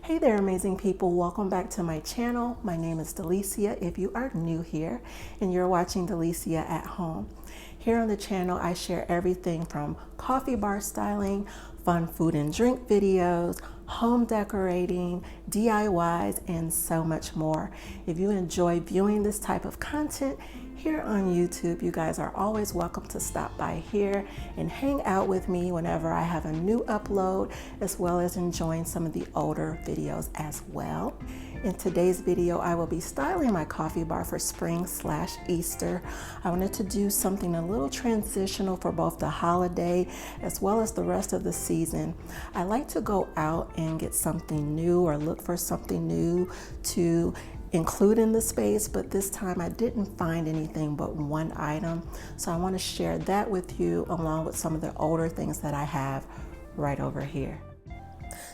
Hey there, amazing people. Welcome back to my channel. My name is Delicia if you are new here and you're watching Delicia at home. Here on the channel, I share everything from coffee bar styling, fun food and drink videos, home decorating, DIYs, and so much more. If you enjoy viewing this type of content here on YouTube, you guys are always welcome to stop by here and hang out with me whenever I have a new upload, as well as enjoying some of the older videos as well. In today's video, I will be styling my coffee bar for spring/Easter. I wanted to do something a little transitional for both the holiday as well as the rest of the season. I like to go out and get something new or look for something new to include in the space, but this time I didn't find anything but one item. So I want to share that with you along with some of the older things that I have right over here.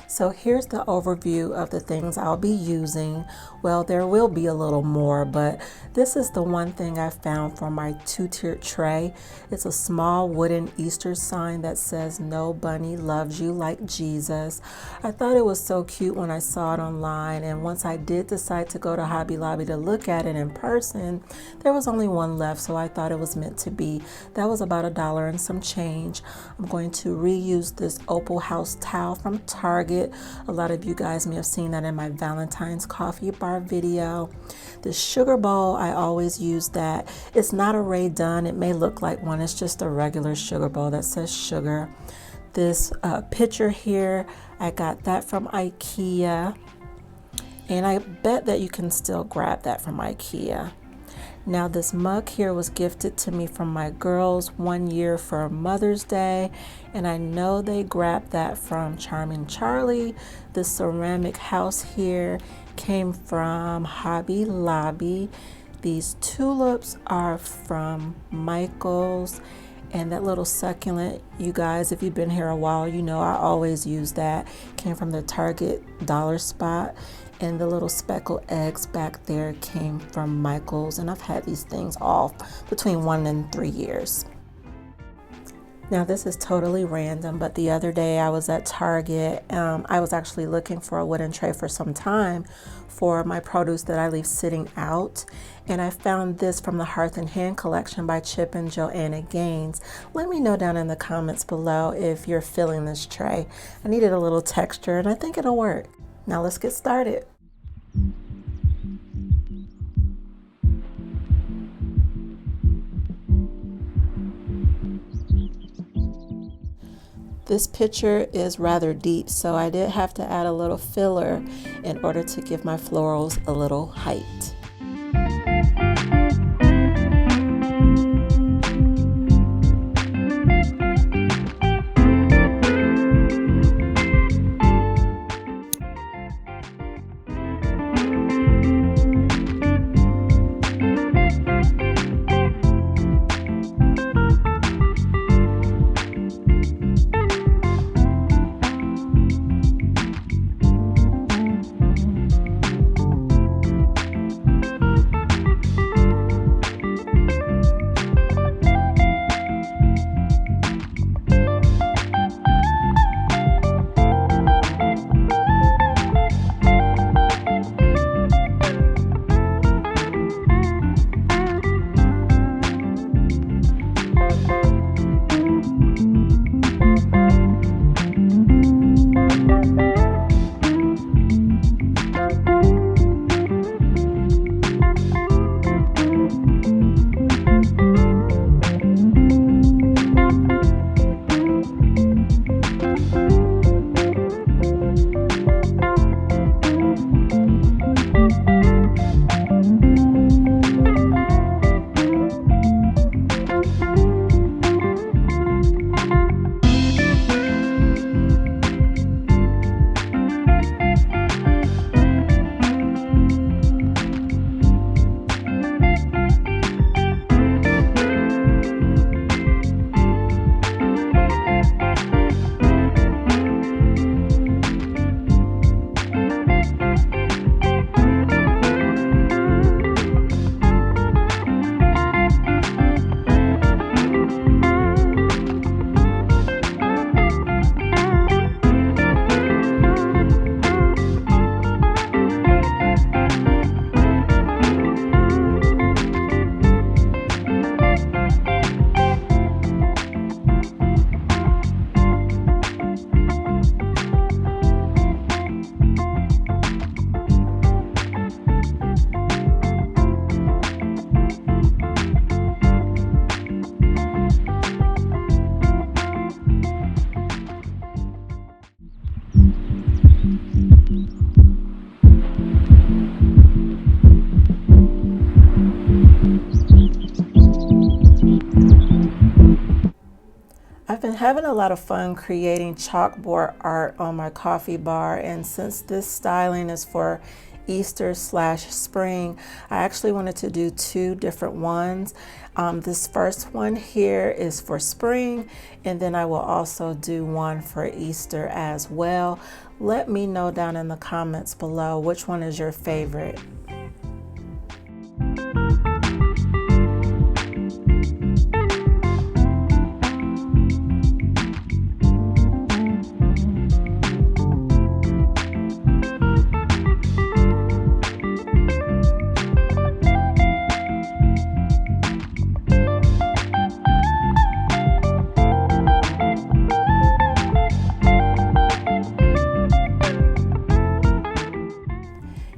So here's the overview of the things I'll be using. Well, there will be a little more, but this is the one thing I found for my two-tiered tray. It's a small wooden Easter sign that says, "No bunny loves you like Jesus." I thought it was so cute when I saw it online, and once I did decide to go to Hobby Lobby to look at it in person, there was only one left, so I thought it was meant to be. That was about $1 and some change. I'm going to reuse this Opal House towel from Target. A lot of you guys may have seen that in my Valentine's coffee bar video. The sugar bowl, I always use that. It's not a Ray Dunn. It may look like one. It's just a regular sugar bowl that says sugar. This pitcher here, I got that from IKEA. And I bet that you can still grab that from IKEA. Now this mug here was gifted to me from my girls one year for Mother's Day, and I know they grabbed that from Charming Charlie. The ceramic house here came from Hobby Lobby. These tulips are from Michael's, and that little succulent, you guys, if you've been here a while, you know I always use that. Came from the Target dollar spot. And the little speckled eggs back there came from Michael's, and I've had these things all between 1 and 3 years. Now this is totally random, but the other day I was at Target. I was actually looking for a wooden tray for some time for my produce that I leave sitting out, and I found this from the Hearth and Hand collection by Chip and Joanna Gaines. Let me know down in the comments below if you're feeling this tray. I needed a little texture, and I think it'll work. Now let's get started. This picture is rather deep, so I did have to add a little filler in order to give my florals a little height. having a lot of fun creating chalkboard art on my coffee bar, and since this styling is for Easter/spring, I actually wanted to do two different ones. This first one here is for spring, and then I will also do one for Easter as well. Let me know down in the comments below which one is your favorite.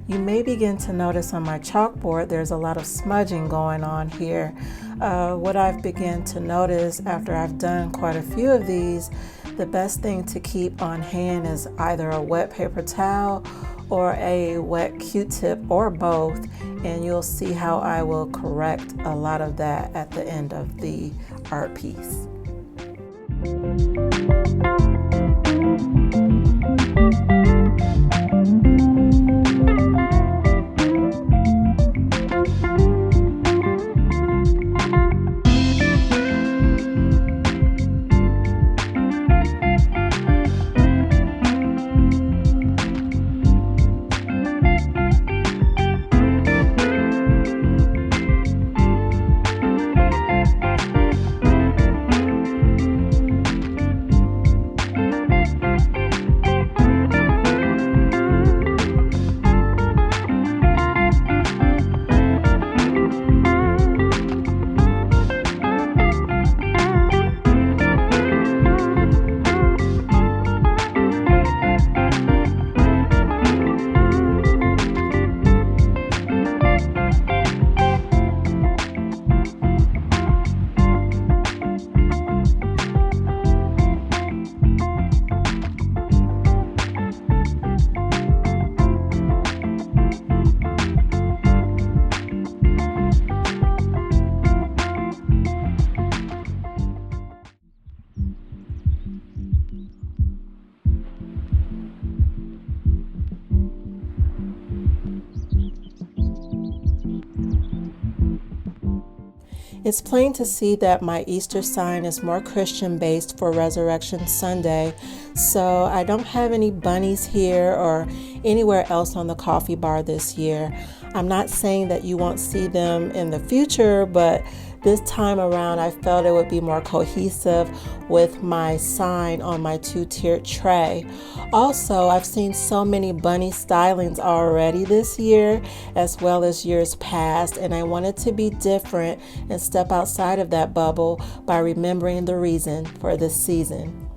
You may begin to notice on my chalkboard there's a lot of smudging going on here. What I've begun to notice after I've done quite a few of these, the best thing to keep on hand is either a wet paper towel or a wet Q-tip or both, and you'll see how I will correct a lot of that at the end of the art piece. It's plain to see that my Easter sign is more Christian based for Resurrection Sunday, so I don't have any bunnies here or anywhere else on the coffee bar this year. I'm not saying that you won't see them in the future, but this time around I felt it would be more cohesive with my sign on my two-tiered tray. Also, I've seen so many bunny stylings already this year as well as years past, and I wanted to be different and step outside of that bubble by remembering the reason for this season.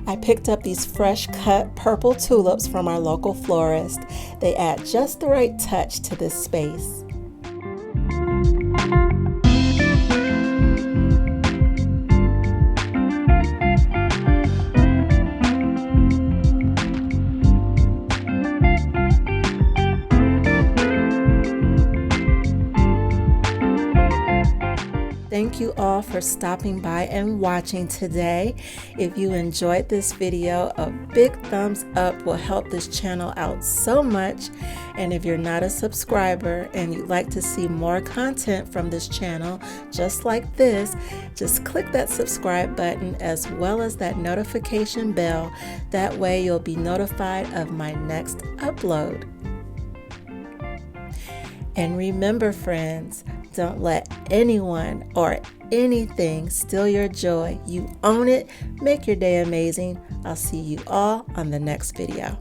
I picked up these fresh cut purple tulips from our local florist. They add just the right touch to this space. Thank you all for stopping by and watching today. If you enjoyed this video, a big thumbs up will help this channel out so much. And if you're not a subscriber and you'd like to see more content from this channel just like this, just click that subscribe button as well as that notification bell. That way you'll be notified of my next upload. And remember, friends, don't let anyone or anything steal your joy. You own it. Make your day amazing. I'll see you all on the next video.